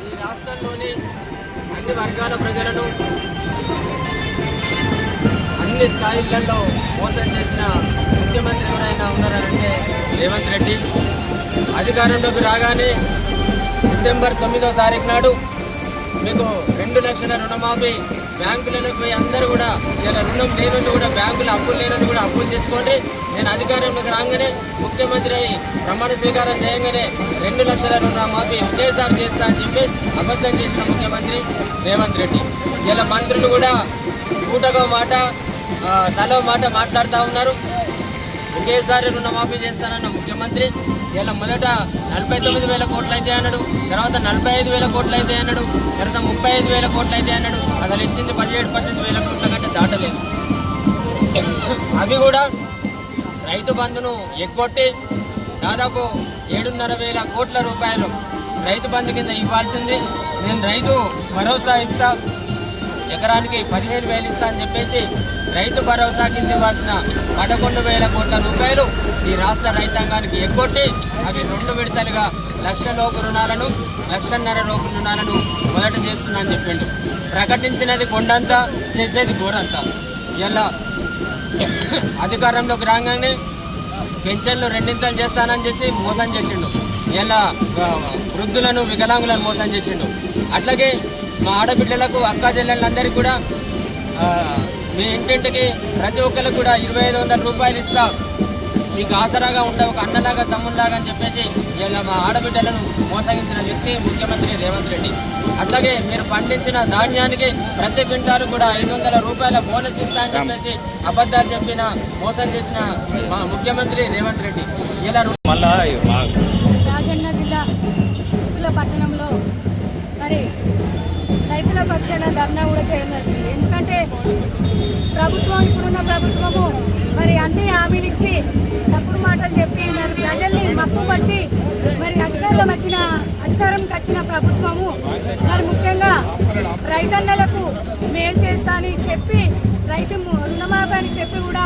ఈ రాష్ట్రంలోని అన్ని వర్గాల ప్రజలను అన్ని స్థాయిలలో మోసం చేసిన ముఖ్యమంత్రి ఎవరైనా ఉన్నారంటే రేవంత్ రెడ్డి. అధికారంలోకి రాగానే డిసెంబర్ 9వ తారీఖు నాడు మీకు 2 లక్షల రుణమాఫీ, బ్యాంకులలో పోయి అందరూ కూడా ఇలా రుణం లేనని కూడా బ్యాంకులు అప్పులు లేనని కూడా అప్పులు చేసుకోండి, నేను అధికారంలోకి రాగానే ముఖ్యమంత్రి అయి ప్రమాణ స్వీకారం చేయగానే 2 లక్షల రుణమాఫీ ఒకేసారి చేస్తా అని చెప్పి అబద్ధం చేసిన ముఖ్యమంత్రి రేవంత్ రెడ్డి. ఇలా మంత్రులు కూడా పూటగో మాట తలో మాట మాట్లాడుతూ ఉన్నారు. ఒకేసారి రుణమాఫీ చేస్తానన్న ముఖ్యమంత్రి ఇలా మొదట 49,000 కోట్లు అయితే అన్నాడు, తర్వాత 45,000 కోట్లు అయితే అన్నాడు, తర్వాత 35,000 కోట్లు అయితే అన్నాడు. అసలు ఇచ్చింది 17,000-18,000 కోట్ల కంటే దాటలేదు. అవి కూడా రైతు బంధును ఎగ్గొట్టి దాదాపు 7,500 కోట్ల రూపాయలు రైతు బంధు కింద ఇవ్వాల్సింది నేను రైతు భరోసా ఇస్తా, ఎకరానికి 15,000 ఇస్తా అని చెప్పేసి రైతు భరోసా కింద ఇవ్వాల్సిన 11,000 కోట్ల రూపాయలు ఈ రాష్ట్ర రైతాంగానికి ఎగ్గొట్టి అవి 2 విడతలుగా 1,00,000 లోపు రుణాలను 1,50,000 లోపు రుణాలను మొదట చేస్తున్నా అని చెప్పిండు. ప్రకటించినది కొండంతా, చేసేది గోరంతా. ఇలా అధికారంలోకి రాగానే పెన్షన్లు 2 చేస్తానని చేసి మోసం చేసిండు. ఇలా వృద్ధులను వికలాంగులను మోసం చేసిండు. అట్లాగే మా ఆడబిడ్డలకు అక్క చెల్లెళ్ళందరికీ కూడా మీ ఇంటింటికి ప్రతి ఒక్కరికి కూడా 2,500 రూపాయలు ఇస్తా, మీకు ఆసరాగా ఉండే ఒక అన్నలాగా తమ్ముళ్ళలాగా అని చెప్పేసి ఇలా మా ఆడబిడ్డలను మోసగించిన వ్యక్తి ముఖ్యమంత్రి రేవంత్ రెడ్డి. అట్లాగే మీరు పండించిన ధాన్యానికి ప్రతి క్వింటాలు కూడా 500 రూపాయల బోనస్ ఇస్తా అని చెప్పేసి అబద్ధాలు చెప్పిన మోసం చేసిన మా ముఖ్యమంత్రి రేవంత్ రెడ్డి. ఇలా రాజన్న జిల్లా పట్టణంలో మరి రైతుల పక్షాన ధర్నా కూడా చేయడం జరిగింది. ఎందుకంటే ఇప్పుడున్న ప్రభుత్వము మరి అన్ని హామీలు ఇచ్చి తప్పుడు మాటలు చెప్పి మరి ప్రజల్ని మప్పు పట్టి మరి అధికారంకి వచ్చిన ప్రభుత్వము మరి ముఖ్యంగా రైతన్నలకు మేలు చేస్తా అని చెప్పి రైతు రుణమాఫీ అని చెప్పి కూడా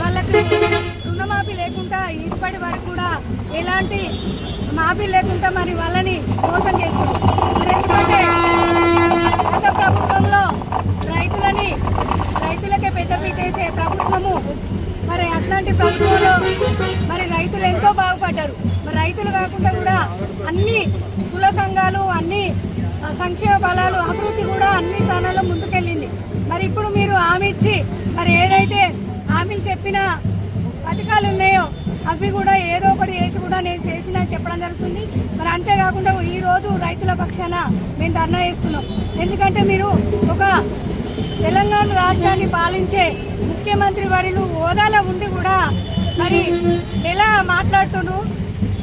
వాళ్ళకి రుణమాఫీ లేకుండా ఇప్పటి వరకు కూడా ఎలాంటి మాఫీ లేకుండా మరి వాళ్ళని మోసం చేస్తున్నారు. మరి ఎందుకంటే గత ప్రభుత్వంలో రైతులకే పెద్దపీట వేసే ప్రభుత్వము, మరి అట్లాంటి ప్రభుత్వంలో మరి రైతులు ఎంతో బాగుపడ్డారు. మరి రైతులు కాకుండా కూడా అన్ని కుల సంఘాలు, అన్ని సంక్షేమ బలాలు, అభివృద్ధి కూడా అన్ని స్థానాల్లో ముందుకెళ్ళింది. మరి ఇప్పుడు మీరు హామీ ఇచ్చి మరి ఏదైతే హామీలు చెప్పిన పథకాలు ఉన్నాయో అవి కూడా ఏదో ఒకటి వేసి కూడా నేను చేసినా చెప్పడం జరుగుతుంది. మరి అంతేకాకుండా ఈరోజు రైతుల పక్షాన మేము ధర్నా చేస్తున్నాం. ఎందుకంటే మీరు ఒక తెలంగాణ రాష్ట్రాన్ని పాలించే ముఖ్యమంత్రి వర్యులు హోదాలో ఉండి కూడా మరి ఎలా మాట్లాడుతున్నారు?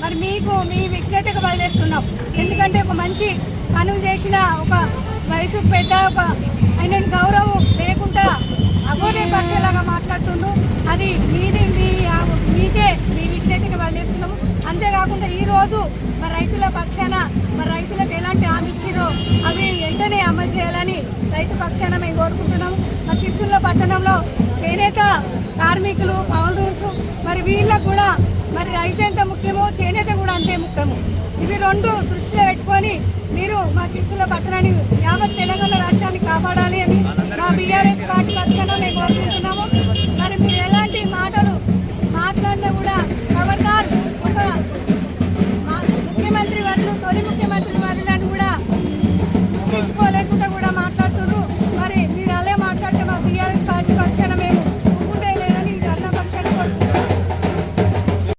మరి మీకు మీ విజ్ఞతకు వదిలేస్తున్నాం. ఎందుకంటే ఒక మంచి పనులు చేసిన ఒక వయసుకు పెద్ద ఒక ఆయన గౌరవం లేకుండా అగోదేపరిచేలాగా మాట్లాడుతుండు. అది మీకే మీ విజ్ఞతకి వదిలేస్తున్నాము. అంతేకాకుండా ఈరోజు మరి రైతుల పక్షాన మరి రైతులకు ఎలాంటి హామీ ఇచ్చిరో అవి వెంటనే అమలు చేయాలని రైతు పక్షాన మేము కోరుకుంటున్నాము. మరి సిరిసిల్ల పట్టణంలో చేనేత కార్మికులు, పౌరులు మరి వీళ్ళకు కూడా మరి రైతు ఎంత ముఖ్యమో చేనేత కూడా అంతే ముఖ్యము. ఇవి 2 దృష్టిలో పెట్టుకొని మీరు మా సిరిసిల్ల పట్టణాన్ని యావత్ తెలంగాణ రాష్ట్రాన్ని కాపాడాలి అని మా బీఆర్ఎస్ పార్టీ పక్షాన మేము